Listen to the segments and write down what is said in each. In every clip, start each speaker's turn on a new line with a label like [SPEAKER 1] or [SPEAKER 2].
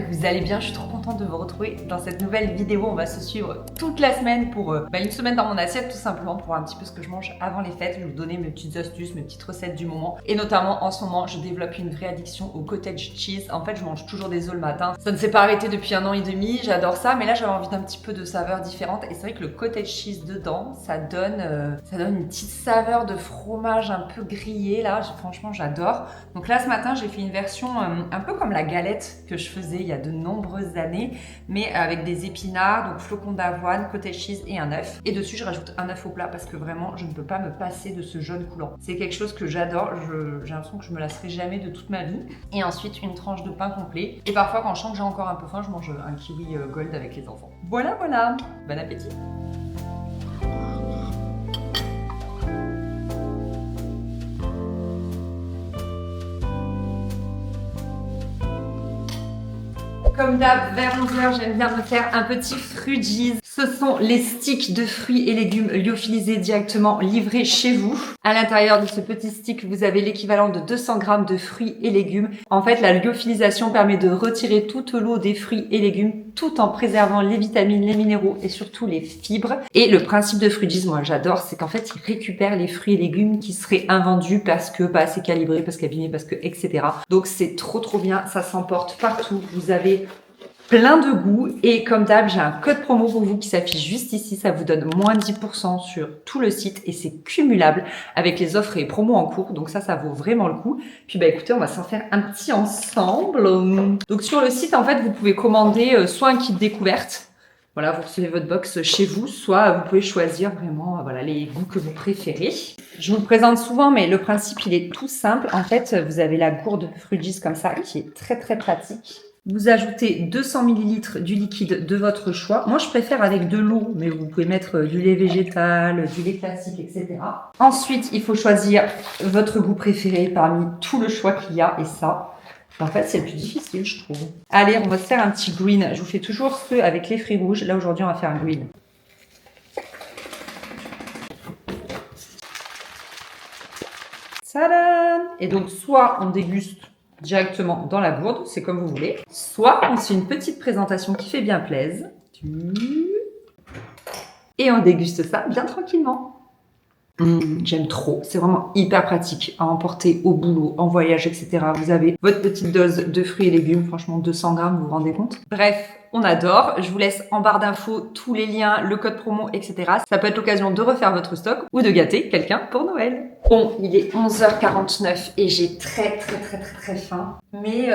[SPEAKER 1] que vous allez bien. Je suis trop contente de vous retrouver dans cette nouvelle vidéo. On va se suivre toute la semaine pour une semaine dans mon assiette, tout simplement pour voir un petit peu ce que je mange avant les fêtes. Je vais vous donner mes petites astuces, mes petites recettes du moment. Et notamment, en ce moment, je développe une vraie addiction au cottage cheese. En fait, je mange toujours des œufs le matin. Ça ne s'est pas arrêté depuis 1 an et demi. J'adore ça, mais là, j'avais envie d'un petit peu de saveurs différentes. Et c'est vrai que le cottage cheese dedans, ça donne une petite saveur de fromage un peu grillé. Là, franchement, j'adore. Donc là, ce matin, j'ai fait une version un peu comme la galette que je faisais il y a de nombreuses années, mais avec des épinards, donc flocons d'avoine, cottage cheese et un œuf. Et dessus, je rajoute un œuf au plat parce que vraiment, je ne peux pas me passer de ce jaune coulant. C'est quelque chose que j'adore. J'ai l'impression que je me lasserai jamais de toute ma vie. Et ensuite, une tranche de pain complet. Et parfois, quand je sens que j'ai encore un peu faim, je mange un kiwi gold avec les enfants. Voilà, voilà. Bon appétit. Comme d'hab, vers 11h, j'aime bien me faire un petit frugies. Ce sont les sticks de fruits et légumes lyophilisés directement livrés chez vous. À l'intérieur de ce petit stick, vous avez l'équivalent de 200 g de fruits et légumes. En fait, la lyophilisation permet de retirer toute l'eau des fruits et légumes tout en préservant les vitamines, les minéraux et surtout les fibres. Et le principe de frugies, moi j'adore, c'est qu'en fait, il récupère les fruits et légumes qui seraient invendus parce que pas assez calibrés, parce qu'abîmés, parce que etc. Donc c'est trop bien, ça s'emporte partout. Vous avez plein de goûts et comme d'hab, j'ai un code promo pour vous qui s'affiche juste ici. Ça vous donne moins 10% sur tout le site et c'est cumulable avec les offres et promos en cours. Donc ça vaut vraiment le coup. Puis bah écoutez, on va s'en faire un petit ensemble. Donc sur le site, en fait, vous pouvez commander soit un kit découverte. Voilà, vous recevez votre box chez vous, soit vous pouvez choisir vraiment voilà, les goûts que vous préférez. Je vous le présente souvent, mais le principe, il est tout simple. En fait, vous avez la gourde Frugies comme ça, qui est très pratique. Vous ajoutez 200 ml du liquide de votre choix. Moi, je préfère avec de l'eau, mais vous pouvez mettre du lait végétal, du lait classique, etc. Ensuite, il faut choisir votre goût préféré parmi tout le choix qu'il y a. Et ça, en fait, c'est le plus difficile, je trouve. Allez, on va se faire un petit green. Je vous fais toujours ceux avec les fruits rouges. Là, aujourd'hui, on va faire un green. Tadam! Et donc, soit on déguste directement dans la gourde, c'est comme vous voulez. Soit on fait une petite présentation qui fait bien plaisir. Et on déguste ça bien tranquillement. J'aime trop, c'est vraiment hyper pratique à emporter au boulot, en voyage, etc. Vous avez votre petite dose de fruits et légumes, franchement 200 g, vous vous rendez compte? Bref, on adore. Je vous laisse en barre d'infos tous les liens, le code promo, etc. Ça peut être l'occasion de refaire votre stock ou de gâter quelqu'un pour Noël. Bon, il est 11h49 et j'ai très faim. Mais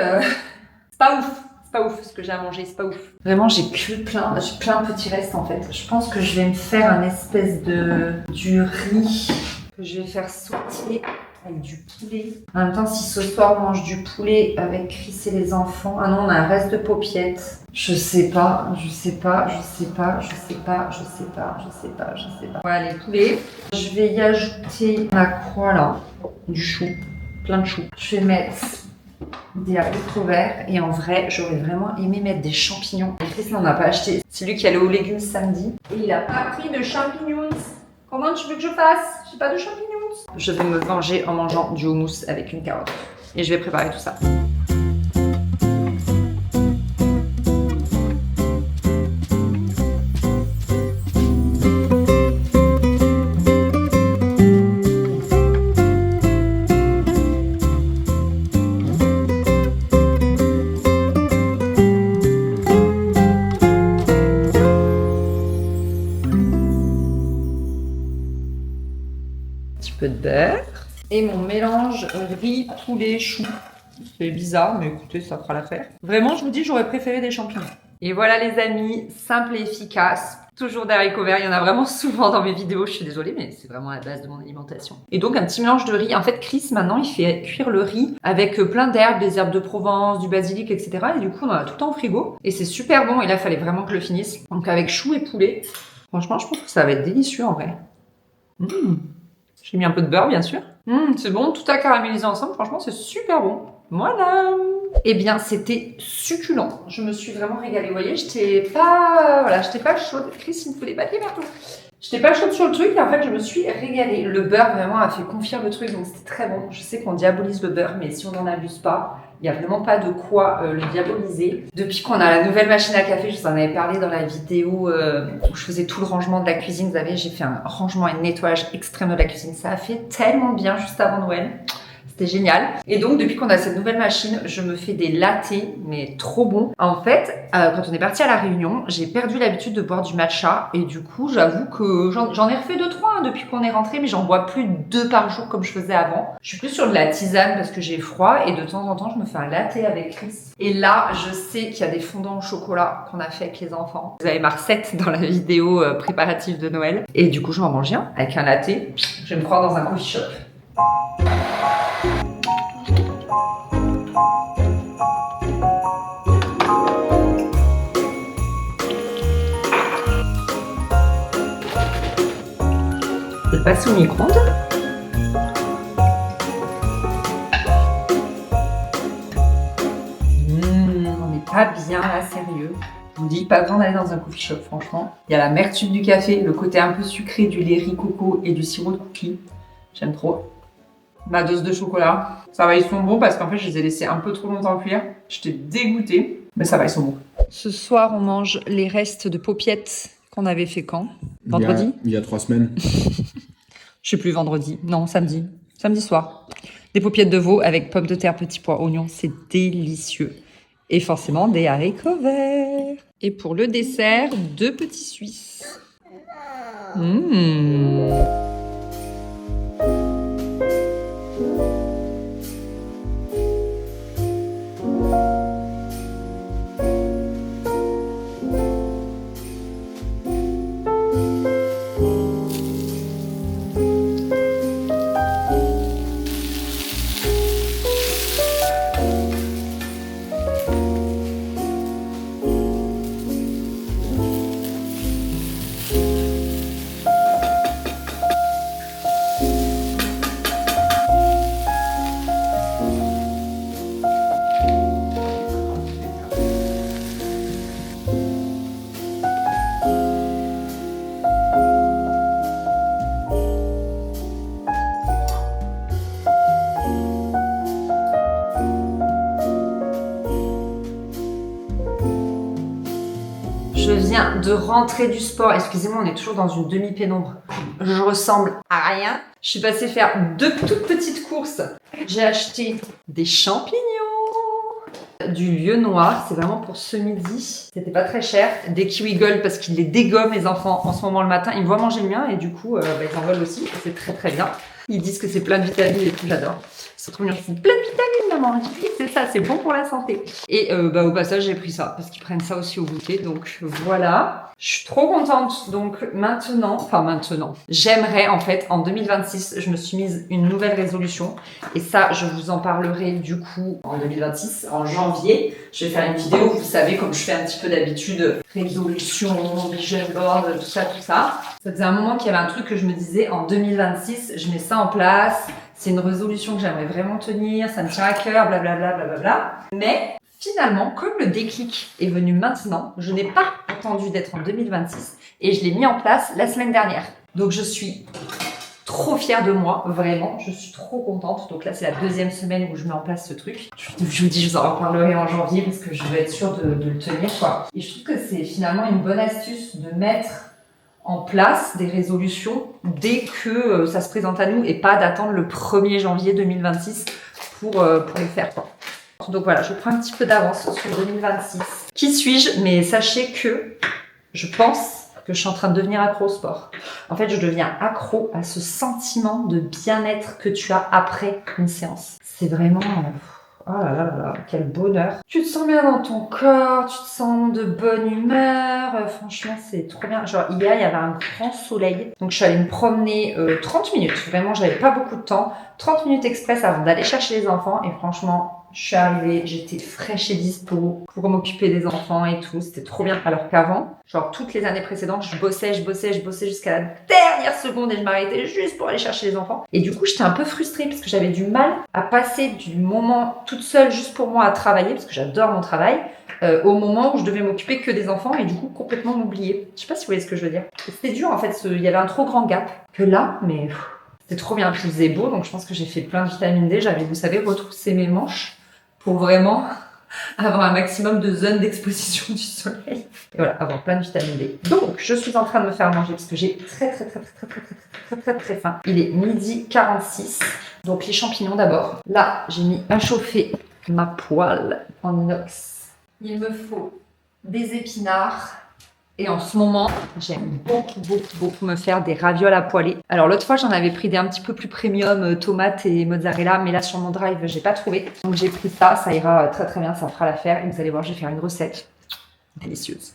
[SPEAKER 1] c'est pas ouf. C'est pas ouf ce que j'ai à manger, c'est pas ouf. Vraiment, j'ai plein de petits restes en fait. Je pense que je vais me faire un espèce du riz que je vais faire sauter avec du poulet. En même temps, si ce soir on mange du poulet avec Chris et les enfants, ah non, on a un reste de paupiettes. Je sais pas. Voilà les poulets. Je vais y ajouter la croix là, du chou, plein de chou. Je vais mettre des haricots verts et en vrai j'aurais vraiment aimé mettre des champignons. Et Chris n'en a pas acheté. C'est lui qui allait aux légumes samedi et il a pas pris de champignons. Comment tu veux que je fasse? J'ai pas de champignons. Je vais me venger en mangeant du houmous avec une carotte et je vais préparer tout ça. Peu de beurre et mon mélange riz, poulet, chou. C'est bizarre, mais écoutez, ça fera l'affaire. Vraiment, je vous dis, j'aurais préféré des champignons. Et voilà les amis, simple et efficace. Toujours des haricots verts, il y en a vraiment souvent dans mes vidéos, je suis désolée, mais c'est vraiment la base de mon alimentation. Et donc un petit mélange de riz. En fait, Chris, maintenant, il fait cuire le riz avec plein d'herbes, des herbes de Provence, du basilic, etc. Et du coup, on en a tout le temps au frigo. Et c'est super bon, et là, il fallait vraiment que je le finisse. Donc avec chou et poulet, franchement, je pense que ça va être délicieux en vrai. J'ai mis un peu de beurre, bien sûr. C'est bon, tout a caramélisé ensemble. Franchement, c'est super bon. Voilà. Eh bien, c'était succulent. Je me suis vraiment régalée. Vous voyez, j'étais pas chaude. Chris, il me faut des papiers partout. J'étais pas chaude sur le truc et en fait je me suis régalée. Le beurre vraiment a fait confire le truc, donc c'était très bon. Je sais qu'on diabolise le beurre, mais si on n'en abuse pas, il n'y a vraiment pas de quoi le diaboliser. Depuis qu'on a la nouvelle machine à café, je vous en avais parlé dans la vidéo où je faisais tout le rangement de la cuisine. Vous savez, j'ai fait un rangement et un nettoyage extrême de la cuisine. Ça a fait tellement bien juste avant Noël. C'était génial. Et donc, depuis qu'on a cette nouvelle machine, je me fais des lattés, mais trop bons. En fait, quand on est parti à La Réunion, j'ai perdu l'habitude de boire du matcha. Et du coup, j'avoue que j'en ai refait 2-3 depuis qu'on est rentré, mais j'en bois plus 2 par jour comme je faisais avant. Je suis plus sur de la tisane parce que j'ai froid et de temps en temps, je me fais un latte avec Chris. Et là, je sais qu'il y a des fondants au chocolat qu'on a fait avec les enfants. Vous avez ma recette dans la vidéo préparative de Noël. Et du coup, je vais en manger un avec un latte. Je vais me prendre dans un coffee shop. Je passe au micro-ondes. On n'est pas bien là, sérieux. Je vous dis, pas besoin d'aller dans un coffee shop, franchement. Il y a l'amertume du café, le côté un peu sucré du lait riz coco et du sirop de cookies. J'aime trop. Ma dose de chocolat. Ça va, ils sont bons parce qu'en fait, je les ai laissés un peu trop longtemps cuire. J'étais dégoûtée, mais ça va, ils sont bons. Ce soir, on mange les restes de paupiettes qu'on avait fait quand? Vendredi?
[SPEAKER 2] Il y a 3 semaines.
[SPEAKER 1] Je sais plus, vendredi. Non, samedi. Samedi soir. Des paupiettes de veau avec pommes de terre, petits pois, oignons. C'est délicieux. Et forcément, des haricots verts. Et pour le dessert, 2 petits Suisses. Je viens de rentrer du sport. Excusez-moi, on est toujours dans une demi-pénombre. Je ressemble à rien. Je suis passée faire 2 toutes petites courses. J'ai acheté des champignons, du lieu noir. C'est vraiment pour ce midi. C'était pas très cher. Des kiwi gold parce qu'ils les dégomment les enfants en ce moment le matin. Ils me voient manger le mien et du coup, ils en veulent aussi. C'est très très bien. Ils disent que c'est plein de vitamines et tout, j'adore. C'est trop bien. C'est plein de vitamines, maman. C'est ça, c'est bon pour la santé. Et au passage, j'ai pris ça parce qu'ils prennent ça aussi au goûter. Donc voilà. Je suis trop contente. Donc maintenant, j'aimerais en fait en 2026, je me suis mise une nouvelle résolution. Et ça, je vous en parlerai du coup en 2026, en janvier. Je vais faire une vidéo, vous savez, comme je fais un petit peu d'habitude, résolution, vision board, tout ça, tout ça. Ça faisait un moment qu'il y avait un truc que je me disais en 2026, je mets ça en place. C'est une résolution que j'aimerais vraiment tenir, ça me tient à cœur, blablabla, blablabla. Mais finalement, comme le déclic est venu maintenant, je n'ai pas attendu d'être en 2026 et je l'ai mis en place la semaine dernière. Donc je suis trop fière de moi, vraiment, je suis trop contente. Donc là, c'est la 2e semaine où je mets en place ce truc. Je vous dis, je vous en reparlerai en janvier parce que je veux être sûre de le tenir, quoi. Et je trouve que c'est finalement une bonne astuce de mettre en place des résolutions dès que ça se présente à nous et pas d'attendre le 1er janvier 2026 pour les faire, quoi. Donc voilà, je prends un petit peu d'avance sur 2026. Qui suis-je? Mais sachez que je pense que je suis en train de devenir accro au sport. En fait, je deviens accro à ce sentiment de bien-être que tu as après une séance. C'est vraiment... Oh là là là là, quel bonheur. Tu te sens bien dans ton corps, tu te sens de bonne humeur. Franchement, c'est trop bien. Genre, hier, il y avait un grand soleil. Donc, je suis allée me promener 30 minutes. Vraiment, j'avais pas beaucoup de temps. 30 minutes express avant d'aller chercher les enfants. Et franchement, Je suis arrivée, j'étais fraîche et dispo pour m'occuper des enfants et tout. C'était trop bien. Alors qu'avant, genre toutes les années précédentes, je bossais jusqu'à la dernière seconde et je m'arrêtais juste pour aller chercher les enfants. Et du coup, j'étais un peu frustrée parce que j'avais du mal à passer du moment toute seule juste pour moi à travailler, parce que j'adore mon travail, au moment où je devais m'occuper que des enfants et du coup complètement m'oublier. Je sais pas si vous voyez ce que je veux dire. C'était dur en fait, il y avait un trop grand gap. Que là, mais c'était trop bien. Puis il faisait beau, donc je pense que j'ai fait plein de vitamine D. J'avais, vous savez, retroussé mes manches pour vraiment avoir un maximum de zones d'exposition du soleil. Et voilà, avoir plein de vitamine D. Donc, je suis en train de me faire manger parce que j'ai très faim. Il est 12h46. Donc, les champignons d'abord. Là, j'ai mis à chauffer ma poêle en inox. Il me faut des épinards. Et en ce moment, j'aime beaucoup me faire des ravioles à poêler. Alors l'autre fois, j'en avais pris des un petit peu plus premium, tomates et mozzarella, mais là sur mon drive, j'ai pas trouvé. Donc j'ai pris ça, ça ira très bien, ça fera l'affaire. Et vous allez voir, je vais faire une recette délicieuse.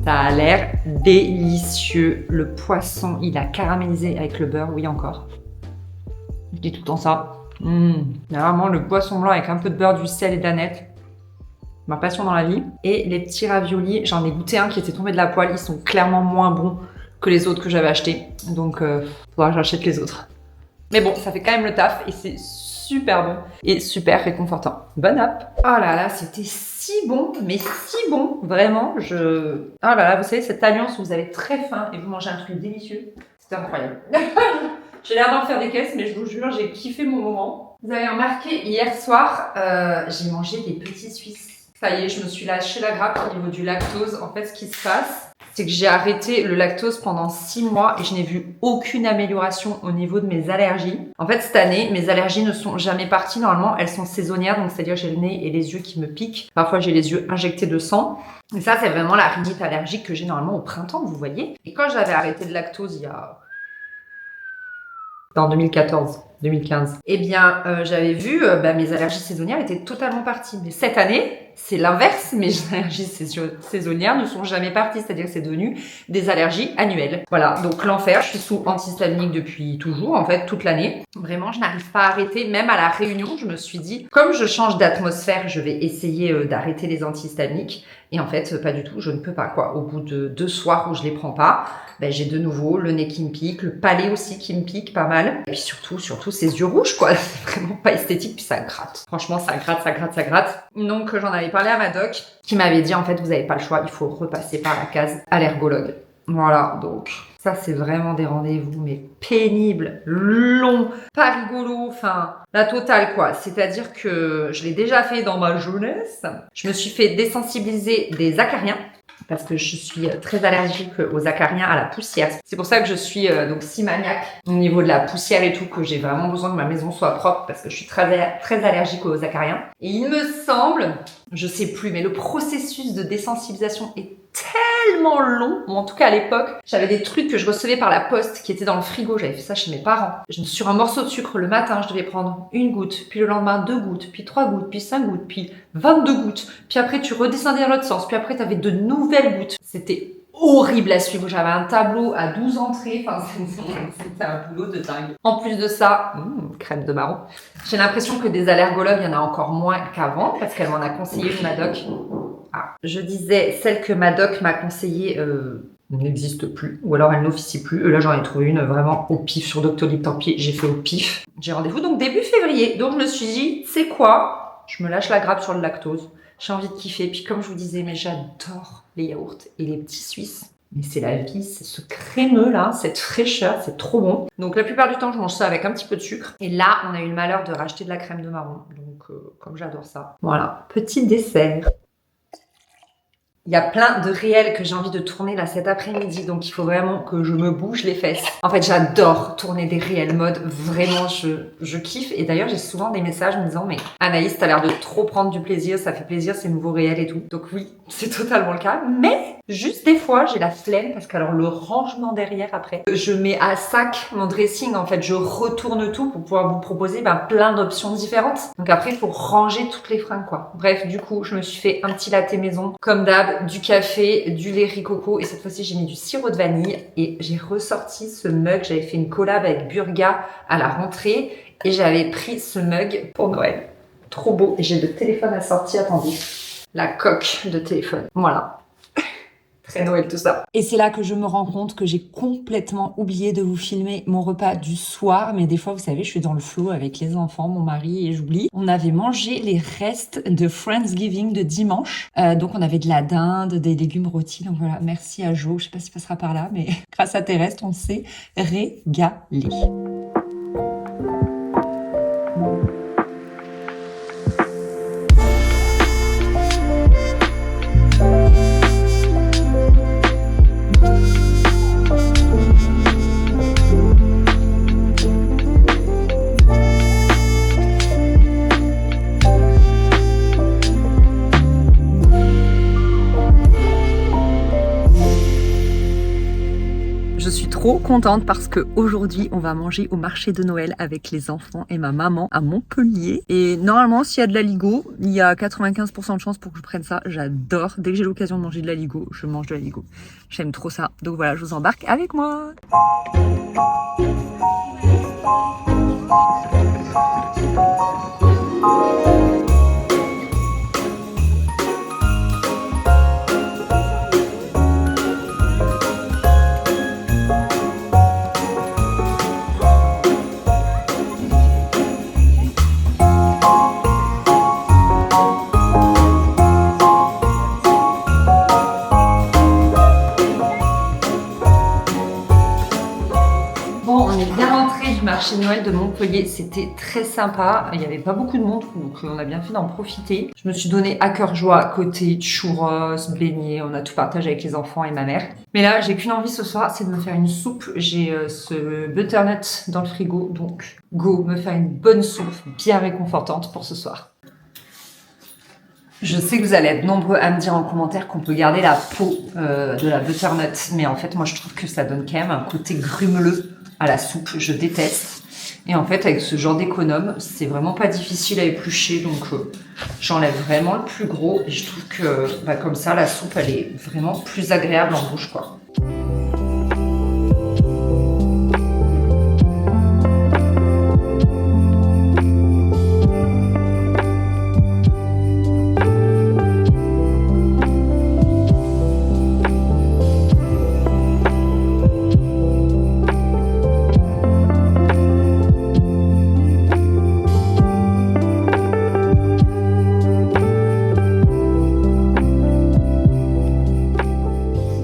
[SPEAKER 1] Ça a l'air délicieux. Le poisson, il a caramélisé avec le beurre. Oui, encore. Je dis tout le temps ça. Vraiment, le poisson blanc avec un peu de beurre, du sel et de l'aneth. Ma passion dans la vie. Et les petits raviolis, j'en ai goûté un qui était tombé de la poêle. Ils sont clairement moins bons que les autres que j'avais achetés. Donc, faudra que j'achète les autres. Mais bon, ça fait quand même le taf et c'est super bon et super réconfortant. Bonne app. Oh là là, c'était si bon, mais si bon, vraiment. Oh là là, vous savez, cette alliance où vous avez très faim et vous mangez un truc délicieux, c'est incroyable. J'ai l'air d'en faire des caisses, mais je vous jure, j'ai kiffé mon moment. Vous avez remarqué, hier soir, j'ai mangé des petits Suisses. Ça y est, je me suis lâché la grappe au niveau du lactose. En fait, ce qui se passe, c'est que j'ai arrêté le lactose pendant 6 mois et je n'ai vu aucune amélioration au niveau de mes allergies. En fait, cette année, mes allergies ne sont jamais parties. Normalement, elles sont saisonnières, donc c'est-à-dire j'ai le nez et les yeux qui me piquent. Parfois, j'ai les yeux injectés de sang. Et ça, c'est vraiment la rhinite allergique que j'ai normalement au printemps, vous voyez. Et quand j'avais arrêté le lactose il y a... en 2015. Eh bien, j'avais vu, mes allergies saisonnières étaient totalement parties. Mais cette année, c'est l'inverse. Mes allergies saisonnières ne sont jamais parties. C'est-à-dire que c'est devenu des allergies annuelles. Voilà, donc l'enfer. Je suis sous antihistaminique depuis toujours, en fait, toute l'année. Vraiment, je n'arrive pas à arrêter. Même à la réunion, je me suis dit, comme je change d'atmosphère, je vais essayer d'arrêter les antihistaminiques. Et en fait, pas du tout, je ne peux pas, quoi. Au bout de 2 soirs où je les prends pas, j'ai de nouveau le nez qui me pique, le palais aussi qui me pique pas mal. Et puis surtout, ces yeux rouges, quoi. C'est vraiment pas esthétique, puis ça gratte. Franchement, ça gratte. Donc, j'en avais parlé à ma doc, qui m'avait dit, en fait, vous n'avez pas le choix, il faut repasser par la case allergologue. Voilà, donc ça c'est vraiment des rendez-vous mais pénibles, longs, pas rigolos, enfin la totale quoi. C'est-à-dire que je l'ai déjà fait dans ma jeunesse. Je me suis fait désensibiliser des acariens parce que je suis très allergique aux acariens, à la poussière. C'est pour ça que je suis donc si maniaque au niveau de la poussière et tout, que j'ai vraiment besoin que ma maison soit propre parce que je suis très allergique aux acariens. Et il me semble, je sais plus, mais le processus de désensibilisation est tellement long. Bon, en tout cas, à l'époque, j'avais des trucs que je recevais par la poste qui étaient dans le frigo. J'avais fait ça chez mes parents. Sur un morceau de sucre, le matin, je devais prendre 1 goutte, puis le lendemain 2 gouttes, puis 3 gouttes, puis 5 gouttes, puis 22 gouttes. Puis après, tu redescendais dans l'autre sens. Puis après, tu avais de nouvelles gouttes. C'était horrible à suivre. J'avais un tableau à 12 entrées. Enfin, c'était un boulot de dingue. En plus de ça, crème de marron. J'ai l'impression que des allergologues, il y en a encore moins qu'avant parce qu'elle m'en a conseillé une, ma doc. Ah, je disais, celle que ma doc m'a conseillée n'existe plus, ou alors elle n'officie plus. Là, j'en ai trouvé une vraiment au pif sur Doctolib, tant pis, j'ai fait au pif. J'ai rendez-vous donc début février, donc je me suis dit, c'est quoi? Je me lâche la grappe sur le lactose. J'ai envie de kiffer, puis comme je vous disais, mais j'adore les yaourts et les petits Suisses. Mais c'est la vie, c'est ce crémeux là, cette fraîcheur, c'est trop bon. Donc la plupart du temps, je mange ça avec un petit peu de sucre. Et là, on a eu le malheur de racheter de la crème de marron. Donc comme j'adore ça. Voilà, petit dessert. Il y a plein de réels que j'ai envie de tourner là cet après-midi, donc il faut vraiment que je me bouge les fesses. En fait, j'adore tourner des réels mode, vraiment, je kiffe. Et d'ailleurs, j'ai souvent des messages me disant, mais Anaïs, t'as l'air de trop prendre du plaisir, ça fait plaisir ces nouveaux réels et tout. Donc oui, c'est totalement le cas, mais juste des fois, j'ai la flemme parce que alors le rangement derrière après, je mets à sac mon dressing, en fait, je retourne tout pour pouvoir vous proposer plein d'options différentes. Donc après, il faut ranger toutes les fringues, quoi. Bref, du coup, je me suis fait un petit latte maison, comme d'hab, du café, du lait ricoco, et cette fois-ci, j'ai mis du sirop de vanille, et j'ai ressorti ce mug. J'avais fait une collab avec Burga à la rentrée, et j'avais pris ce mug pour Noël. Trop beau. Et j'ai le téléphone assorti, attendez. La coque de téléphone. Voilà. Très Noël tout ça. Et c'est là que je me rends compte que j'ai complètement oublié de vous filmer mon repas du soir. Mais des fois, vous savez, je suis dans le flow avec les enfants, mon mari, et j'oublie. On avait mangé les restes de Friendsgiving de dimanche. Donc on avait de la dinde, des légumes rôtis. Donc voilà, merci à Jo. Je sais pas s'il passera par là, mais grâce à tes restes, on s'est régalé. Je suis trop contente parce que aujourd'hui on va manger au marché de Noël avec les enfants et ma maman à Montpellier. Et normalement, s'il y a de l'aligot, il y a 95% de chances pour que je prenne ça. J'adore. Dès que j'ai l'occasion de manger de l'aligot, je mange de l'aligot. J'aime trop ça. Donc voilà, je vous embarque avec moi. Marché de Noël de Montpellier, c'était très sympa. Il n'y avait pas beaucoup de monde, donc on a bien fait d'en profiter. Je me suis donné à cœur joie côté churros, beignets, on a tout partagé avec les enfants et ma mère. Mais là, j'ai qu'une envie ce soir, c'est de me faire une soupe. J'ai ce butternut dans le frigo, donc go, me faire une bonne soupe bien réconfortante pour ce soir. Je sais que vous allez être nombreux à me dire en commentaire qu'on peut garder la peau de la butternut, mais en fait, moi, je trouve que ça donne quand même un côté grumeleux à la soupe. Je déteste. Et en fait, avec ce genre d'économe, c'est vraiment pas difficile à éplucher, donc j'enlève vraiment le plus gros et je trouve que comme ça, la soupe, elle est vraiment plus agréable en bouche, quoi.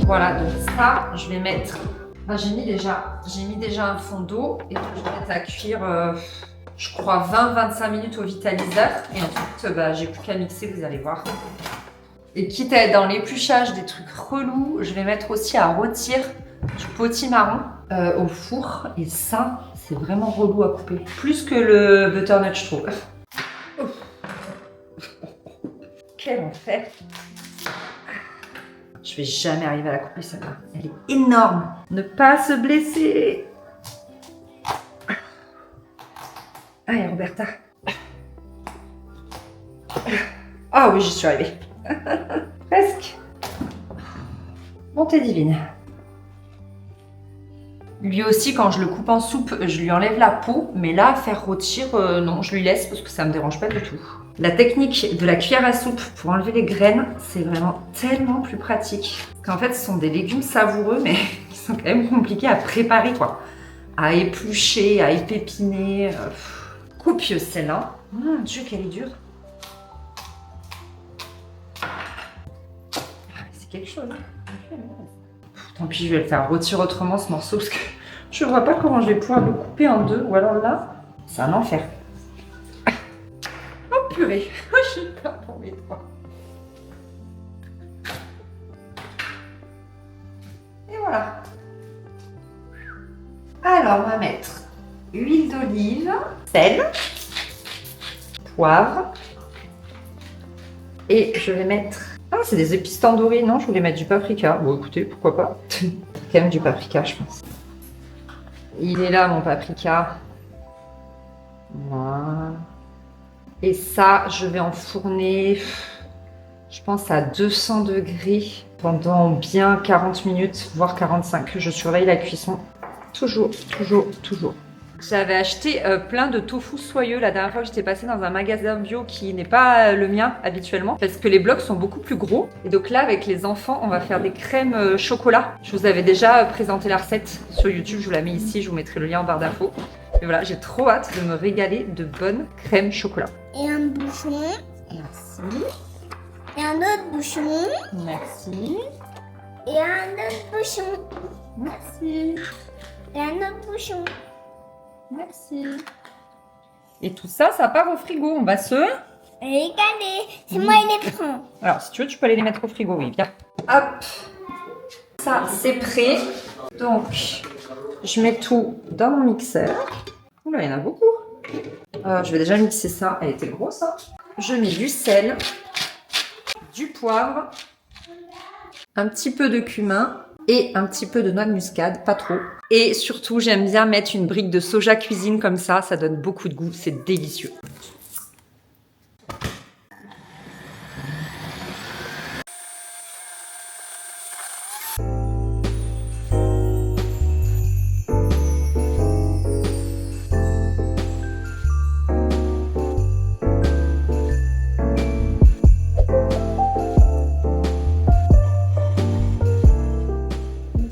[SPEAKER 1] Voilà, donc ça, je vais mettre... j'ai mis déjà un fond d'eau et je vais mettre à cuire, je crois, 20-25 minutes au vitaliseur. Et ensuite, j'ai plus qu'à mixer, vous allez voir. Et quitte à être dans l'épluchage des trucs relous, je vais mettre aussi à rôtir du potimarron au four. Et ça, c'est vraiment relou à couper. Plus que le butternut, je trouve. Quel enfer! Je vais jamais arriver à la couper, celle-là. Elle est énorme. Ne pas se blesser. Allez, Roberta. Ah oui, j'y suis arrivée. Presque. Bonté divine. Lui aussi, quand je le coupe en soupe, je lui enlève la peau. Mais là, faire rôtir, non, je lui laisse parce que ça me dérange pas du tout. La technique de la cuillère à soupe pour enlever les graines, c'est vraiment tellement plus pratique. Parce qu'en fait, ce sont des légumes savoureux, mais qui sont quand même compliqués à préparer, quoi. À éplucher, à épépiner. Copieuse celle-là. Mon Dieu, qu'elle est dure. C'est quelque chose. Tant pis, je vais le faire rôtir autrement ce morceau parce que je ne vois pas comment je vais pouvoir le couper en deux. Ou alors là, c'est un enfer. Oh purée, j'ai peur pour mes doigts. voilà. Alors, on va mettre huile d'olive, sel, poivre. Et je vais mettre... Ah, c'est des épices tandoori. Non, je voulais mettre du paprika. Bon, écoutez, pourquoi pas. Quand même du paprika, je pense. Il est là, mon paprika. Voilà. Et ça, je vais enfourner, je pense, à 200 degrés pendant bien 40 minutes, voire 45. Je surveille la cuisson. Toujours, toujours, toujours. J'avais acheté plein de tofu soyeux la dernière fois que j'étais passée dans un magasin bio qui n'est pas le mien habituellement parce que les blocs sont beaucoup plus gros. Et donc là, avec les enfants, on va faire des crèmes chocolat. Je vous avais déjà présenté la recette sur YouTube, je vous la mets ici, je vous mettrai le lien en barre d'infos. Et voilà, j'ai trop hâte de me régaler de bonnes crèmes chocolat.
[SPEAKER 2] Et un bouchon.
[SPEAKER 1] Merci.
[SPEAKER 2] Et un autre bouchon.
[SPEAKER 1] Merci.
[SPEAKER 2] Et un autre bouchon.
[SPEAKER 1] Merci.
[SPEAKER 2] Et un autre bouchon.
[SPEAKER 1] Merci. Et tout ça, ça part au frigo. On va se...
[SPEAKER 2] Régaler. C'est moi qui les prends.
[SPEAKER 1] Alors, si tu veux, tu peux aller les mettre au frigo, oui, viens. Hop. Ça, c'est prêt. Donc, je mets tout dans mon mixeur. Oula, il y en a beaucoup. Je vais déjà mixer ça. Elle était grosse, hein. Je mets du sel, du poivre, un petit peu de cumin et un petit peu de noix de muscade, pas trop. Et surtout, j'aime bien mettre une brique de soja cuisine comme ça donne beaucoup de goût, c'est délicieux.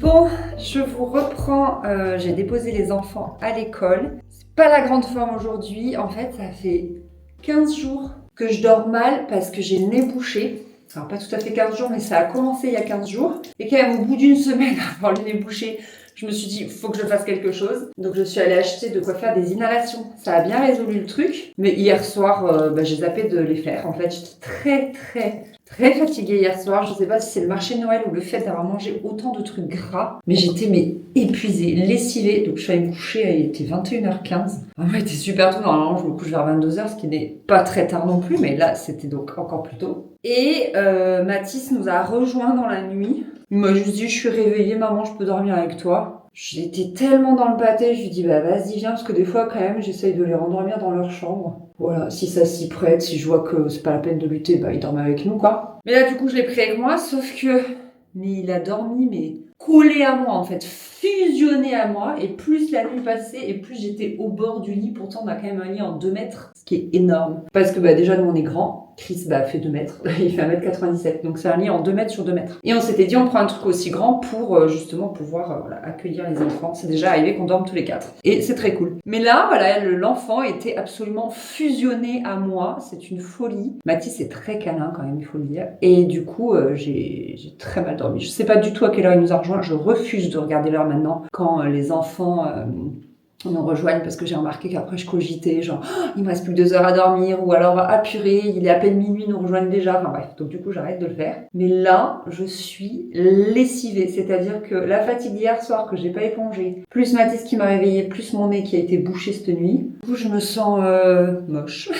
[SPEAKER 1] Bon, je vous reprends, j'ai déposé les enfants à l'école. C'est pas la grande forme aujourd'hui, en fait ça fait 15 jours que je dors mal parce que j'ai le nez bouché. Alors pas tout à fait 15 jours, mais ça a commencé il y a 15 jours. Et quand même au bout d'une semaine à avoir le nez bouché, je me suis dit, il faut que je fasse quelque chose. Donc je suis allée acheter de quoi faire des inhalations. Ça a bien résolu le truc. Mais hier soir, j'ai zappé de les faire. En fait, j'étais très fatiguée hier soir. Je sais pas si c'est le marché de Noël ou le fait d'avoir mangé autant de trucs gras. Mais j'étais épuisée, lessivée. Donc je suis allée me coucher, il était 21h15. Vraiment, il était super tôt. Normalement, je me couche vers 22h, ce qui n'est pas très tard non plus. Mais là, c'était donc encore plus tôt. Et Mathis nous a rejoints dans la nuit. Il m'a juste dit, je suis réveillée, maman, je peux dormir avec toi. J'étais tellement dans le pâté, je lui dis, bah vas-y, viens, parce que des fois, quand même, j'essaye de les rendormir dans leur chambre. Voilà, si ça s'y prête, si je vois que c'est pas la peine de lutter, bah ils dorment avec nous, quoi. Mais là, du coup, je l'ai pris avec moi, sauf que... Mais il a dormi, mais collé à moi, en fait, fusionné à moi. Et plus la nuit passait, et plus j'étais au bord du lit. Pourtant, on a quand même un lit en 2 mètres, ce qui est énorme. Parce que bah déjà, nous, on est grand. Chris fait 2 mètres, il fait 1m97, donc c'est un lit en 2 mètres sur 2 mètres. Et on s'était dit on prend un truc aussi grand pour justement pouvoir voilà, accueillir les enfants. C'est déjà arrivé qu'on dorme tous les 4. Et c'est très cool. Mais là, voilà, l'enfant était absolument fusionné à moi, c'est une folie. Mathis est très câlin quand même, il faut le dire. Et du coup, j'ai très mal dormi. Je sais pas du tout à quelle heure il nous a rejoint, je refuse de regarder l'heure maintenant quand les enfants... nous rejoignent parce que j'ai remarqué qu'après je cogitais genre oh, il me reste plus que 2 heures à dormir ou alors apuré, il est à peine minuit, nous rejoignent déjà, enfin bref, donc du coup j'arrête de le faire. Mais là je suis lessivée, c'est-à-dire que la fatigue d'hier soir que j'ai pas épongée, plus Mathis qui m'a réveillée, plus mon nez qui a été bouché cette nuit, du coup je me sens moche.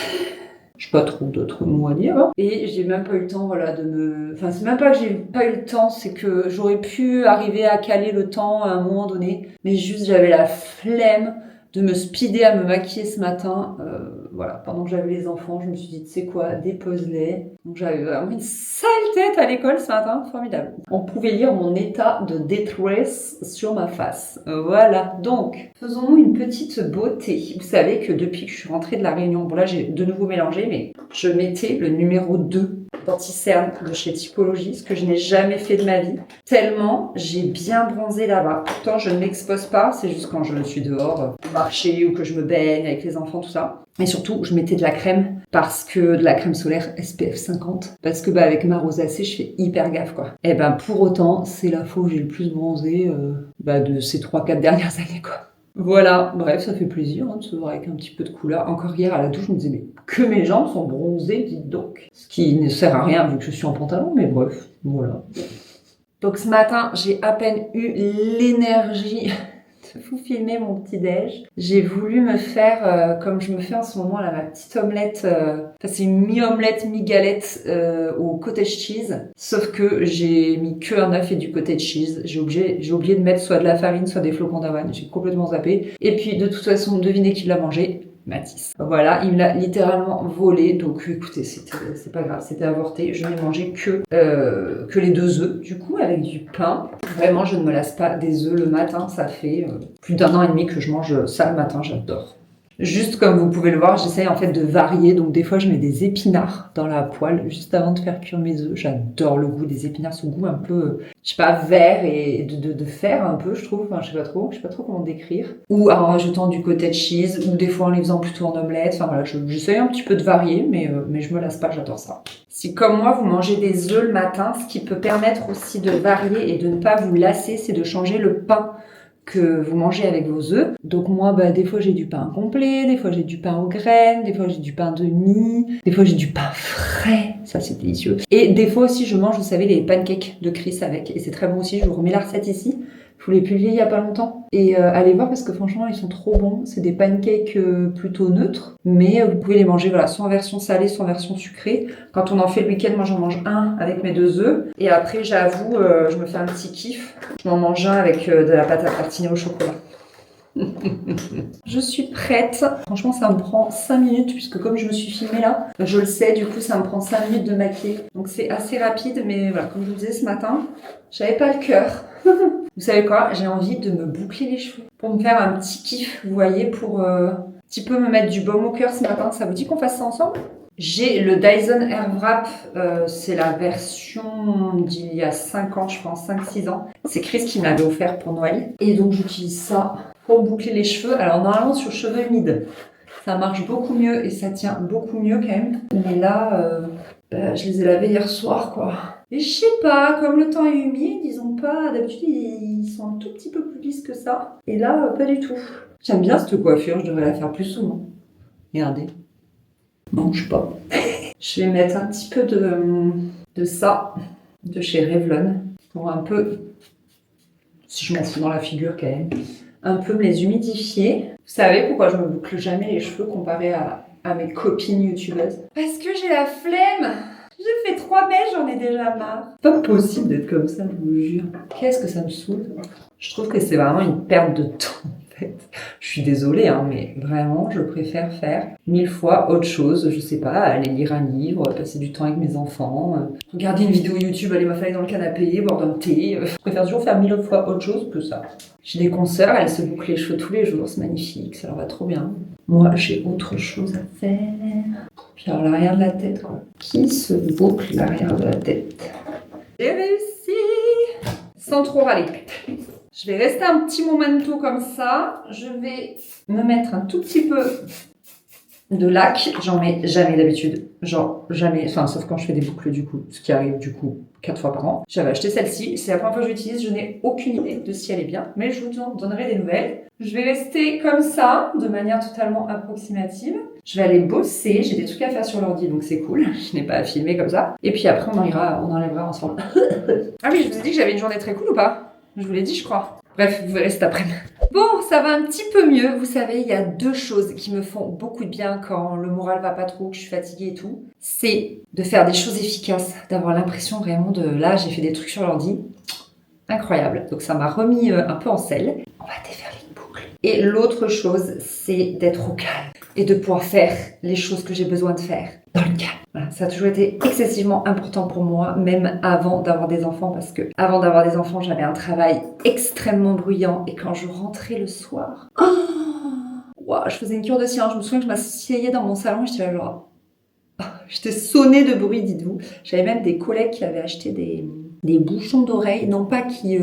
[SPEAKER 1] Je sais pas trop d'autres mots à dire. Hein. Et j'ai même pas eu le temps, voilà, de me... Enfin, c'est même pas que j'ai pas eu le temps, c'est que j'aurais pu arriver à caler le temps à un moment donné. Mais juste, j'avais la flemme de me speeder à me maquiller ce matin. Voilà, pendant que j'avais les enfants, je me suis dit, tu sais quoi, dépose-les. Donc j'avais vraiment une sale tête à l'école ce matin, formidable. On pouvait lire mon état de détresse sur ma face. Voilà, donc, faisons-nous une petite beauté. Vous savez que depuis que je suis rentrée de la Réunion, bon là j'ai de nouveau mélangé, mais je mettais le numéro 2 d'anti-cerne de chez Typologie, ce que je n'ai jamais fait de ma vie. Tellement j'ai bien bronzé là-bas. Pourtant, je ne m'expose pas, c'est juste quand je suis dehors, marcher ou que je me baigne avec les enfants, tout ça. Et surtout, je mettais de la crème parce que de la crème solaire SPF 50 parce que avec ma rosacée, je fais hyper gaffe quoi. Et pour autant, c'est la fois où j'ai le plus bronzé de ces 3-4 dernières années quoi. Voilà, bref, ça fait plaisir de se voir avec un petit peu de couleur. Encore hier à la douche, je me disais mais que mes jambes sont bronzées, dites donc. Ce qui ne sert à rien vu que je suis en pantalon, mais bref, voilà. Donc ce matin, j'ai à peine eu l'énergie de vous filmer mon petit déj. J'ai voulu me faire, comme je me fais en ce moment, là, ma petite omelette. C'est une mi-omelette, mi-galette au cottage cheese. Sauf que j'ai mis que un œuf et du cottage cheese. J'ai oublié de mettre soit de la farine, soit des flocons d'avoine. J'ai complètement zappé. Et puis de toute façon, devinez qui l'a mangé. Mathis. Voilà, il me l'a littéralement volé, donc écoutez, c'est pas grave, c'était avorté. Je n'ai mangé que les 2 œufs, du coup, avec du pain. Vraiment, je ne me lasse pas des œufs le matin, ça fait plus d'1 an et demi que je mange ça le matin, j'adore. Juste comme vous pouvez le voir, j'essaye en fait de varier, donc des fois je mets des épinards dans la poêle juste avant de faire cuire mes œufs. J'adore le goût des épinards, ce goût un peu, je sais pas, vert et de fer un peu, je trouve, enfin je sais pas trop comment décrire. Ou en rajoutant du cottage cheese, ou des fois en les faisant plutôt en omelette, enfin voilà, j'essaye un petit peu de varier, mais je me lasse pas, j'adore ça. Si comme moi vous mangez des œufs le matin, ce qui peut permettre aussi de varier et de ne pas vous lasser, c'est de changer le pain que vous mangez avec vos œufs. Donc moi, des fois j'ai du pain complet, des fois j'ai du pain aux graines, des fois j'ai du pain de mie, des fois j'ai du pain frais, ça c'est délicieux. Et des fois aussi je mange, vous savez, les pancakes de Chris avec, et c'est très bon aussi, je vous remets la recette ici. Je vous l'ai publié il y a pas longtemps. Et allez voir parce que franchement ils sont trop bons. C'est des pancakes plutôt neutres, mais vous pouvez les manger voilà, soit en version salée, soit en version sucrée. Quand on en fait le week-end, moi j'en mange un avec mes 2 œufs. Et après j'avoue, je me fais un petit kiff. Je m'en mange un avec de la pâte à tartiner au chocolat. Je suis prête. Franchement, ça me prend 5 minutes puisque comme je me suis filmée là, je le sais, du coup ça me prend 5 minutes de maquiller. Donc c'est assez rapide, mais voilà, comme je vous disais ce matin, j'avais pas le cœur. Vous savez quoi? J'ai envie de me boucler les cheveux pour me faire un petit kiff, vous voyez, pour un petit peu me mettre du baume au cœur ce matin. Ça vous dit qu'on fasse ça ensemble? J'ai le Dyson Airwrap, c'est la version d'il y a 5 ans, je pense, 5-6 ans. C'est Chris qui me l'avait offert pour Noël. Et donc j'utilise ça pour boucler les cheveux. Alors normalement sur cheveux humides, ça marche beaucoup mieux et ça tient beaucoup mieux quand même. Mais là, je les ai lavés hier soir quoi. Et je sais pas, comme le temps est humide, ils ont pas, d'habitude ils sont un tout petit peu plus lisses que ça. Et là, pas du tout. J'aime bien cette coiffure, je devrais la faire plus souvent. Regardez. Non, je sais pas. Je vais mettre un petit peu de ça, de chez Revlon, pour un peu, si je m'en fous dans la figure quand même, un peu me les humidifier. Vous savez pourquoi je me boucle jamais les cheveux comparé à mes copines youtubeuses? Parce que j'ai la flemme. J'ai fait 3 mèches, j'en ai déjà marre. C'est pas possible d'être comme ça, je vous jure. Qu'est-ce que ça me saoule. Je trouve que c'est vraiment une perte de temps. Je suis désolée, hein, mais vraiment, je préfère faire 1000 fois autre chose. Je sais pas, aller lire un livre, passer du temps avec mes enfants, regarder une vidéo YouTube, aller m'affaler dans le canapé, boire un thé. Je préfère toujours faire 1000 fois autre chose que ça. J'ai des consoeurs, elles se bouclent les cheveux tous les jours, c'est magnifique, ça leur va trop bien. Moi, j'ai autre chose à faire. Puis alors, l'arrière de la tête, quoi. Qui se boucle l'arrière de la tête? J'ai réussi! Sans trop râler. Je vais rester un petit momento comme ça. Je vais me mettre un tout petit peu de lac. J'en mets jamais d'habitude. Genre jamais. Enfin, sauf quand je fais des boucles du coup. Ce qui arrive du coup 4 fois par an. J'avais acheté celle-ci. C'est la première fois que je l'utilise. Je n'ai aucune idée de si elle est bien. Mais je vous en donnerai des nouvelles. Je vais rester comme ça, de manière totalement approximative. Je vais aller bosser. J'ai des trucs à faire sur l'ordi, donc c'est cool. Je n'ai pas à filmer comme ça. Et puis après, on enlèvera ensemble. Ah oui, je vous ai dit que j'avais une journée très cool ou pas? Je vous l'ai dit, je crois. Bref, vous verrez cet après-midi. Bon, ça va un petit peu mieux. Vous savez, il y a 2 choses qui me font beaucoup de bien quand le moral va pas trop, que je suis fatiguée et tout. C'est de faire des choses efficaces, d'avoir l'impression vraiment de... Là, j'ai fait des trucs sur l'ordi. Incroyable. Donc ça m'a remis un peu en selle. On va défaire les boucles. Et l'autre chose, c'est d'être au calme et de pouvoir faire les choses que j'ai besoin de faire dans le calme. Voilà, ça a toujours été excessivement important pour moi, même avant d'avoir des enfants, parce que avant d'avoir des enfants, j'avais un travail extrêmement bruyant et quand je rentrais le soir, wow, je faisais une cure de silence. Je me souviens que je m'asseyais dans mon salon et j'étais là genre... J'étais sonnée de bruit, dites-vous. J'avais même des collègues qui avaient acheté des bouchons d'oreilles, non pas qui...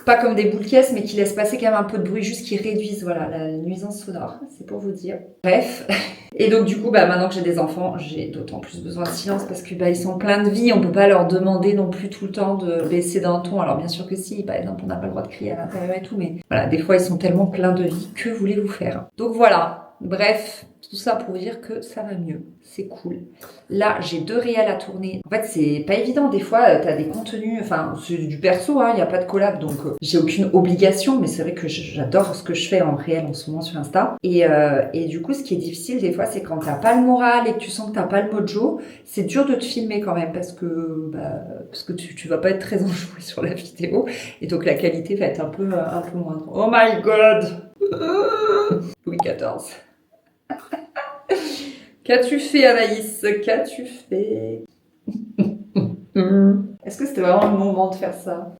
[SPEAKER 1] pas comme des boules caisses, mais qui laissent passer quand même un peu de bruit, juste qui réduisent voilà, la nuisance sonore, c'est pour vous dire. Bref. Et donc du coup, maintenant que j'ai des enfants, j'ai d'autant plus besoin de silence parce que ils sont pleins de vie, on peut pas leur demander non plus tout le temps de baisser d'un ton. Alors bien sûr que si, par exemple, on n'a pas le droit de crier à l'intérieur et tout, mais voilà, des fois ils sont tellement pleins de vie, que voulez-vous faire? Donc voilà, bref, Tout ça pour dire que ça va mieux, c'est cool. Là, j'ai 2 réels à tourner. En fait, c'est pas évident. Des fois, t'as des contenus, enfin, c'est du perso, il n'y a pas de collab, donc j'ai aucune obligation, mais c'est vrai que j'adore ce que je fais en réel en ce moment sur Insta. Et du coup, ce qui est difficile des fois, c'est quand t'as pas le moral et que tu sens que t'as pas le mojo, c'est dur de te filmer quand même parce que tu vas pas être très enjoué sur la vidéo et donc la qualité va être un peu moindre. Oh my god! Louis XIV. Qu'as-tu fait, Anaïs? Qu'as-tu fait? Est-ce que c'était vraiment le moment de faire ça?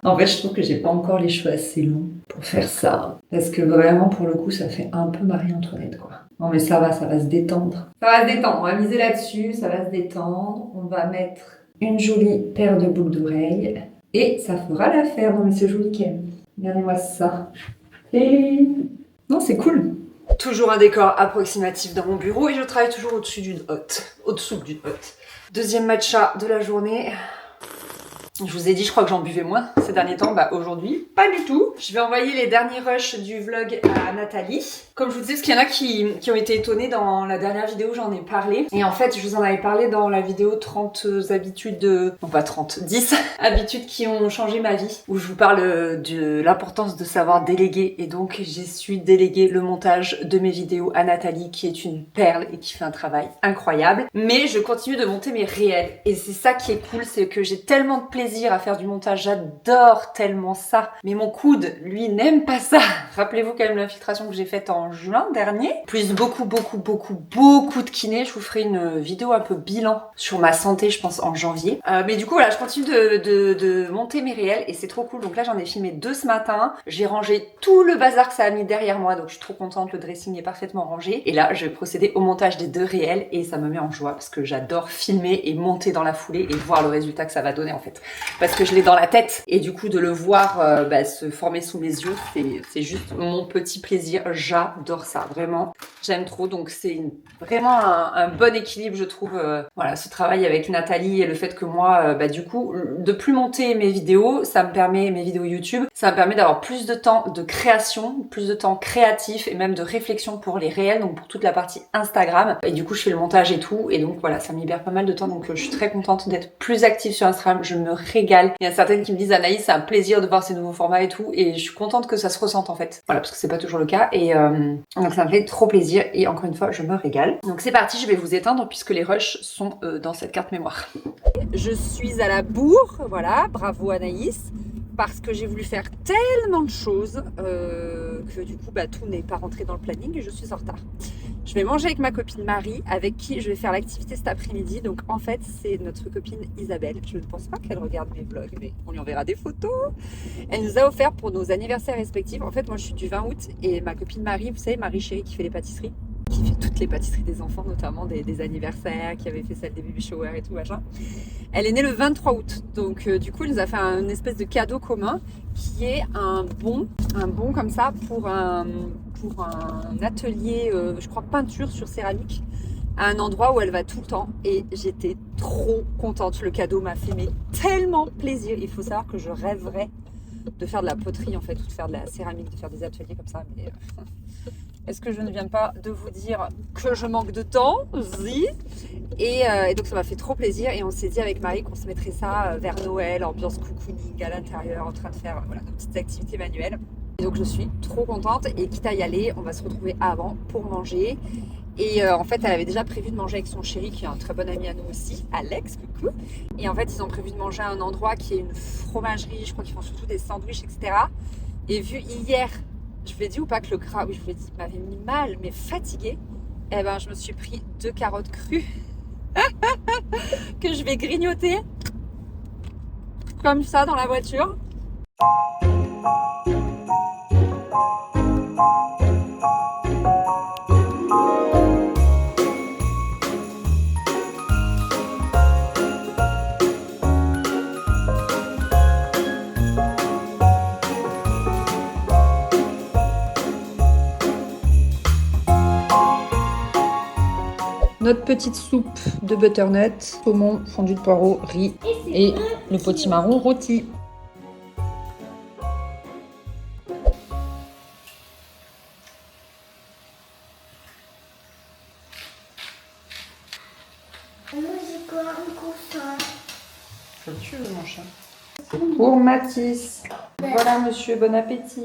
[SPEAKER 1] En fait, je trouve que j'ai pas encore les cheveux assez longs pour faire ça. Parce que vraiment, pour le coup, ça fait un peu Marie-Antoinette, quoi. Non, mais ça va se détendre. Ça va se détendre, on va miser là-dessus, ça va se détendre. On va mettre une jolie paire de boucles d'oreilles. Et ça fera l'affaire. Non, mais c'est joli quand même. Regardez-moi ça. Et... Non, c'est cool. Toujours un décor approximatif dans mon bureau et je travaille toujours au-dessus d'une hotte. Au-dessous d'une hotte. Deuxième matcha de la journée. Je vous ai dit, je crois que j'en buvais moins ces derniers temps. Bah aujourd'hui, pas du tout. Je vais envoyer les derniers rushs du vlog à Nathalie. Comme je vous disais, parce qu'il y en a qui ont été étonnés dans la dernière vidéo, j'en ai parlé. Et en fait, je vous en avais parlé dans la vidéo 30 habitudes non pas 30, 10 habitudes qui ont changé ma vie. Où je vous parle de l'importance de savoir déléguer. Et donc, j'ai su déléguer le montage de mes vidéos à Nathalie, qui est une perle et qui fait un travail incroyable. Mais je continue de monter mes réels. Et c'est ça qui est cool, c'est que j'ai tellement de plaisir à faire du montage, j'adore tellement ça. Mais mon coude, lui, n'aime pas ça. Rappelez-vous quand même l'infiltration que j'ai faite en juin dernier. Plus beaucoup de kiné. Je vous ferai une vidéo un peu bilan sur ma santé, je pense, en janvier. Mais du coup, voilà, je continue de monter mes réels et c'est trop cool. Donc là, j'en ai filmé 2 ce matin. J'ai rangé tout le bazar que ça a mis derrière moi. Donc je suis trop contente, le dressing est parfaitement rangé. Et là, je vais procéder au montage des 2 réels et ça me met en joie parce que j'adore filmer et monter dans la foulée et voir le résultat que ça va donner en fait. Parce que je l'ai dans la tête et du coup de le voir se former sous mes yeux, c'est juste mon petit plaisir. J'adore ça, vraiment, j'aime trop. Donc c'est vraiment un bon équilibre, je trouve. Voilà, ce travail avec Nathalie et le fait que moi, du coup, de plus monter mes vidéos, ça me permet, mes vidéos YouTube, ça me permet d'avoir plus de temps de création, plus de temps créatif et même de réflexion pour les réels, donc pour toute la partie Instagram. Et du coup, je fais le montage et tout, et donc voilà, ça me libère pas mal de temps. Donc je suis très contente d'être plus active sur Instagram. Je me régale. Il y a certaines qui me disent Anaïs, c'est un plaisir de voir ces nouveaux formats et tout, et je suis contente que ça se ressente en fait. Voilà, parce que c'est pas toujours le cas, et donc ça me fait trop plaisir, et encore une fois, je me régale. Donc c'est parti, je vais vous éteindre puisque les rushs sont dans cette carte mémoire. Je suis à la bourre, voilà, bravo Anaïs, parce que j'ai voulu faire tellement de choses que du coup tout n'est pas rentré dans le planning et je suis en retard. Je vais manger avec ma copine Marie, avec qui je vais faire l'activité cet après-midi. Donc en fait, c'est notre copine Isabelle. Je ne pense pas qu'elle regarde mes vlogs, mais on lui enverra des photos. Elle nous a offert pour nos anniversaires respectifs. En fait, moi je suis du 20 août et ma copine Marie, vous savez, Marie chérie qui fait les pâtisseries, qui fait toutes les pâtisseries des enfants, notamment des anniversaires, qui avait fait celle des baby showers et tout machin. Elle est née le 23 août, donc du coup, elle nous a fait une espèce de cadeau commun qui est un bon comme ça pour un atelier, je crois peinture sur céramique, à un endroit où elle va tout le temps. Et j'étais trop contente. Le cadeau m'a fait tellement plaisir. Il faut savoir que je rêverais de faire de la poterie en fait, ou de faire de la céramique, de faire des ateliers comme ça, mais est-ce que je ne viens pas de vous dire que je manque de temps? Si. Et donc ça m'a fait trop plaisir et on s'est dit avec Marie qu'on se mettrait ça vers Noël, ambiance cocooning à l'intérieur, en train de faire voilà, nos petites activités manuelles. Et donc je suis trop contente et quitte à y aller, on va se retrouver avant pour manger. Et en fait, elle avait déjà prévu de manger avec son chéri, qui est un très bon ami à nous aussi, Alex, coucou. Et en fait, ils ont prévu de manger à un endroit qui est une fromagerie, je crois qu'ils font surtout des sandwichs, etc. Et vu hier, je vous l'ai dit ou pas que le gras, oui je vous l'ai dit, m'avait mis mal, mais fatiguée, eh ben je me suis pris 2 carottes crues que je vais grignoter comme ça dans la voiture. Notre petite soupe de butternut, saumon, fondu de poireaux, riz et le potimarron rôti.
[SPEAKER 2] Moi, j'ai quoi un coussin?
[SPEAKER 1] Comme tu veux, mon chat. Pour Mathis. Voilà, monsieur, bon appétit.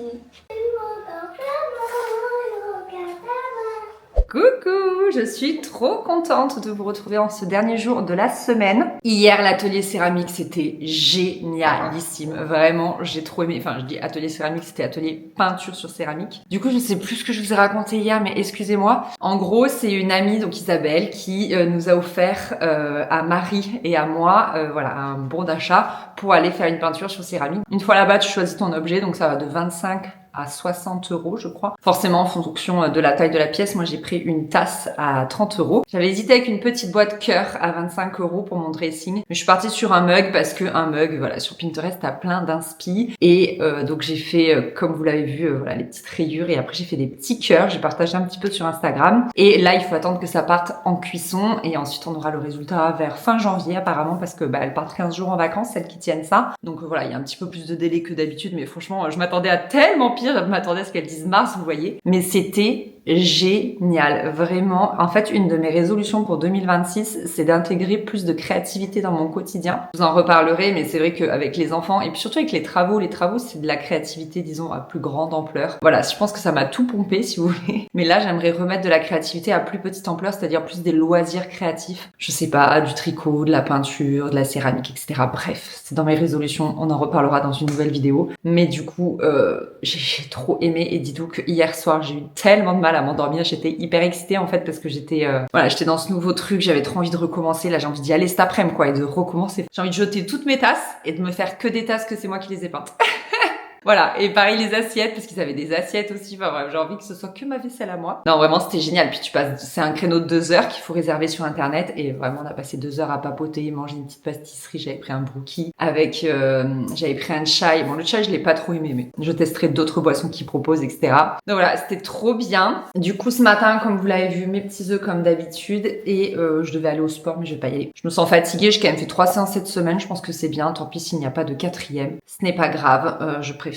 [SPEAKER 1] Coucou, je suis trop contente de vous retrouver en ce dernier jour de la semaine. Hier, l'atelier céramique, c'était génialissime. Vraiment, j'ai trop aimé. Enfin, je dis atelier céramique, c'était atelier peinture sur céramique. Du coup, je sais plus ce que je vous ai raconté hier, mais excusez-moi. En gros, c'est une amie, donc Isabelle, qui nous a offert à Marie et à moi, voilà, un bon d'achat pour aller faire une peinture sur céramique. Une fois là-bas, tu choisis ton objet, donc ça va de 25 à 60 euros, je crois. Forcément, en fonction de la taille de la pièce, moi j'ai pris une tasse à 30 euros. J'avais hésité avec une petite boîte cœur à 25 euros pour mon dressing, mais je suis partie sur un mug parce que un mug, voilà, sur Pinterest, t'as plein d'inspi. Et donc j'ai fait, comme vous l'avez vu, voilà, les petites rayures et après j'ai fait des petits cœurs. J'ai partagé un petit peu sur Instagram. Et là, il faut attendre que ça parte en cuisson et ensuite on aura le résultat vers fin janvier apparemment parce que elles partent 15 jours en vacances, celles qui tiennent ça. Donc voilà, il y a un petit peu plus de délai que d'habitude, mais franchement, je m'attendais à tellement pire. Je m'attendais à ce qu'elles disent mars, vous voyez. Mais c'était génial, vraiment. En fait, une de mes résolutions pour 2026, c'est d'intégrer plus de créativité dans mon quotidien. Je vous en reparlerai, mais c'est vrai qu'avec les enfants, et puis surtout avec les travaux, c'est de la créativité, disons, à plus grande ampleur. Voilà, je pense que ça m'a tout pompé, si vous voulez. Mais là, j'aimerais remettre de la créativité à plus petite ampleur, c'est-à-dire plus des loisirs créatifs. Je sais pas, du tricot, de la peinture, de la céramique, etc. Bref, c'est dans mes résolutions, on en reparlera dans une nouvelle vidéo. Mais du coup, j'ai trop aimé et dites-vous que hier soir, j'ai eu tellement de mal à m'endormir. J'étais hyper excitée en fait parce que j'étais j'étais dans ce nouveau truc, j'avais trop envie de recommencer. Là, j'ai envie d'y aller cet après-midi quoi et de recommencer. J'ai envie de jeter toutes mes tasses et de me faire que des tasses que c'est moi qui les ai peintes. Voilà, et pareil les assiettes, parce qu'ils avaient des assiettes aussi, enfin bref, j'ai envie que ce soit que ma vaisselle à moi. Non, vraiment, c'était génial. Puis tu passes, c'est un créneau de 2 heures qu'il faut réserver sur Internet, et vraiment, on a passé 2 heures à papoter, manger une petite pastisserie, j'avais pris un brookie, avec, j'avais pris un chai. Bon, le chai, je l'ai pas trop aimé, mais je testerai d'autres boissons qu'ils proposent, etc. Donc voilà, c'était trop bien. Du coup, ce matin, comme vous l'avez vu, mes petits œufs comme d'habitude, et je devais aller au sport, mais je vais pas y aller. Je me sens fatiguée, j'ai quand même fait 3 séances cette semaine, je pense que c'est bien, tant pis s'il n'y a pas de 4e. Ce n'est pas grave, je préfère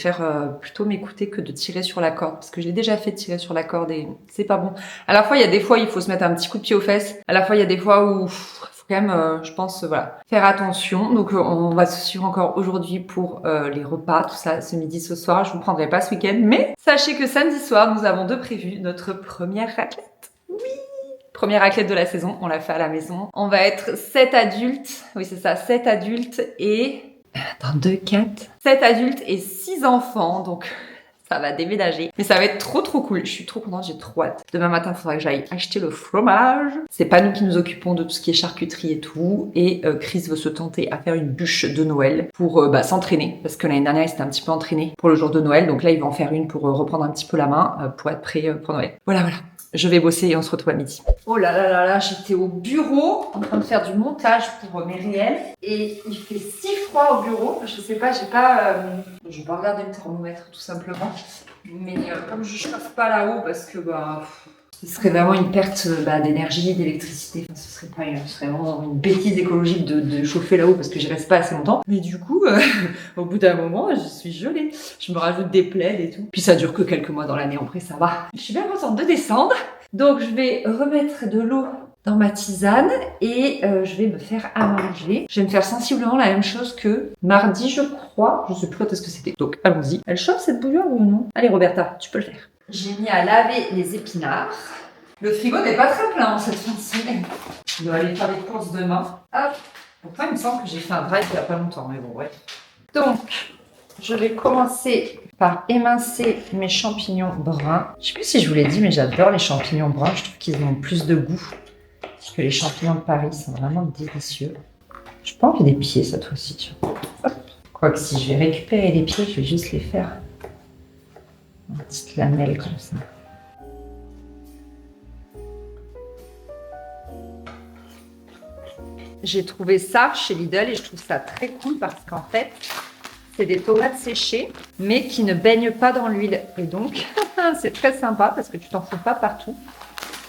[SPEAKER 1] plutôt m'écouter que de tirer sur la corde parce que je l'ai déjà fait tirer sur la corde et c'est pas bon. À la fois, il y a des fois il faut se mettre un petit coup de pied aux fesses. À la fois, il y a des fois où il faut quand même, je pense, voilà, faire attention. Donc, on va se suivre encore aujourd'hui pour les repas, tout ça, ce midi, ce soir. Je vous prendrai pas ce week-end, mais sachez que samedi soir, nous avons de prévu notre première raclette. Oui! Première raclette de la saison, on l'a fait à la maison. On va être 7 adultes. Oui, c'est ça, 7 adultes et... Dans 2, 4, 7 adultes et 6 enfants, donc ça va déménager. Mais ça va être trop cool, je suis trop contente, j'ai trop hâte. Demain matin, il faudra que j'aille acheter le fromage. C'est pas nous qui nous occupons de tout ce qui est charcuterie et tout. Et Chris veut se tenter à faire une bûche de Noël pour s'entraîner. Parce que l'année dernière, il s'était un petit peu entraîné pour le jour de Noël. Donc là, il va en faire une pour reprendre un petit peu la main pour être prêt pour Noël. Voilà. Je vais bosser et on se retrouve à midi. Oh là, j'étais au bureau en train de faire du montage pour mes réels et il fait si froid au bureau. Je sais pas, je vais pas regarder le thermomètre tout simplement. Mais comme je chauffe pas là-haut parce que ce serait vraiment une perte d'énergie, d'électricité. Enfin, ce serait vraiment une bêtise écologique de chauffer là-haut parce que j'y reste pas assez longtemps. Mais du coup, au bout d'un moment, je suis gelée. Je me rajoute des plaids et tout. Puis ça dure que quelques mois dans l'année, après ça va. Je suis bien contente de descendre. Donc je vais remettre de l'eau dans ma tisane et je vais me faire à manger. Je vais me faire sensiblement la même chose que mardi, je crois. Je sais plus quand est-ce que c'était. Donc allons-y. Elle chauffe cette bouilloire ou non? Allez Roberta, tu peux le faire. J'ai mis à laver les épinards. Le frigo n'est pas très plein en cette fin de semaine. Je dois aller faire les courses demain. Hop. Pourtant, il me semble que j'ai fait un drive il n'y a pas longtemps, mais bon, bref. Donc, je vais commencer par émincer mes champignons bruns. Je sais plus si je vous l'ai dit, mais j'adore les champignons bruns. Je trouve qu'ils ont plus de goût. Parce que les champignons de Paris sont vraiment délicieux. Je peux enlever des pieds cette fois-ci. Quoique si je vais récupérer les pieds, je vais juste les faire en petites lamelles comme ça. J'ai trouvé ça chez Lidl et je trouve ça très cool parce qu'en fait, c'est des tomates séchées, mais qui ne baignent pas dans l'huile. Et donc, c'est très sympa parce que tu t'en fous pas partout.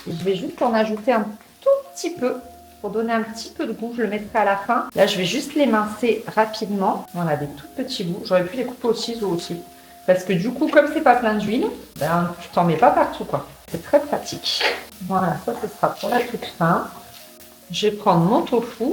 [SPEAKER 1] Et je vais juste en ajouter un tout petit peu pour donner un petit peu de goût. Je le mettrai à la fin. Là, je vais juste l'émincer rapidement. Voilà, des tout petits bouts. J'aurais pu les couper au ciseau aussi. Parce que du coup, comme c'est pas plein d'huile, tu t'en mets pas partout, quoi. C'est très pratique. Voilà, ça, ce sera pour la toute fin. Je vais prendre mon tofu.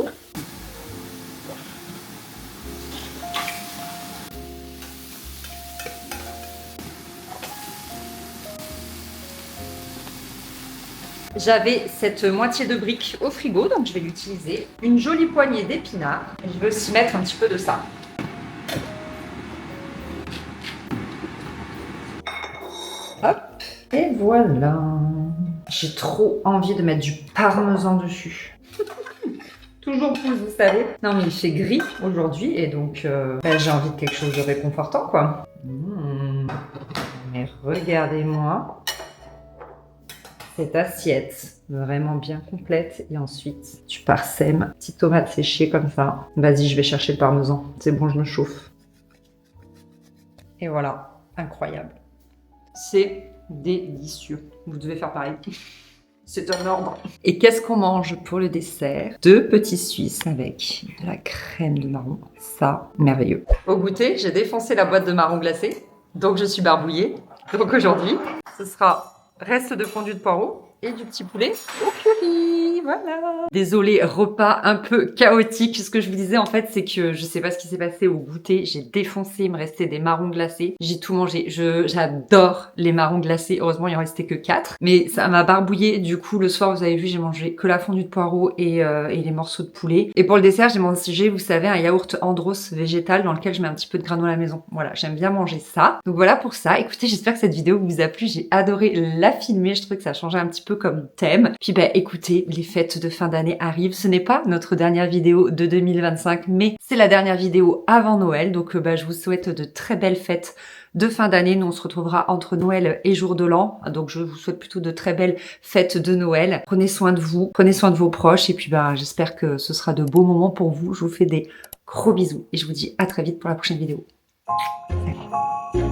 [SPEAKER 1] J'avais cette moitié de brique au frigo, donc je vais l'utiliser. Une jolie poignée d'épinards. Je vais aussi mettre un petit peu de ça. Hop, et voilà. J'ai trop envie de mettre du parmesan dessus. Toujours plus, vous savez. Non, mais il fait gris aujourd'hui et donc j'ai envie de quelque chose de réconfortant, quoi. Mais regardez-moi cette assiette, vraiment bien complète. Et ensuite, tu parsèmes, petite tomate séchée comme ça. Vas-y, je vais chercher le parmesan. C'est bon, je me chauffe. Et voilà, incroyable. C'est délicieux. Vous devez faire pareil. C'est un ordre. Et qu'est-ce qu'on mange pour le dessert? 2 petits Suisses avec de la crème de marron. Ça, merveilleux. Au goûter, j'ai défoncé la boîte de marron glacé. Donc, je suis barbouillée. Donc, aujourd'hui, ce sera reste de fondu de poireaux et du petit poulet au curry. Voilà. Désolée, repas un peu chaotique. Ce que je vous disais, en fait, c'est que je sais pas ce qui s'est passé au goûter. J'ai défoncé, il me restait des marrons glacés. J'ai tout mangé. J'adore les marrons glacés. Heureusement, il en restait que 4. Mais ça m'a barbouillé. Du coup, le soir, vous avez vu, j'ai mangé que la fondue de poireaux et les morceaux de poulet. Et pour le dessert, j'ai mangé, vous savez, un yaourt Andros végétal dans lequel je mets un petit peu de granola à la maison. Voilà, j'aime bien manger ça. Donc voilà pour ça. Écoutez, j'espère que cette vidéo vous a plu. J'ai adoré la filmer. Je trouve que ça a changé un petit peu comme thème. Puis écoutez, les fêtes de fin d'année arrivent. Ce n'est pas notre dernière vidéo de 2025, mais c'est la dernière vidéo avant Noël. Donc je vous souhaite de très belles fêtes de fin d'année. Nous, on se retrouvera entre Noël et Jour de l'An. Donc je vous souhaite plutôt de très belles fêtes de Noël. Prenez soin de vous, prenez soin de vos proches. Et puis j'espère que ce sera de beaux moments pour vous. Je vous fais des gros bisous. Et je vous dis à très vite pour la prochaine vidéo. Salut.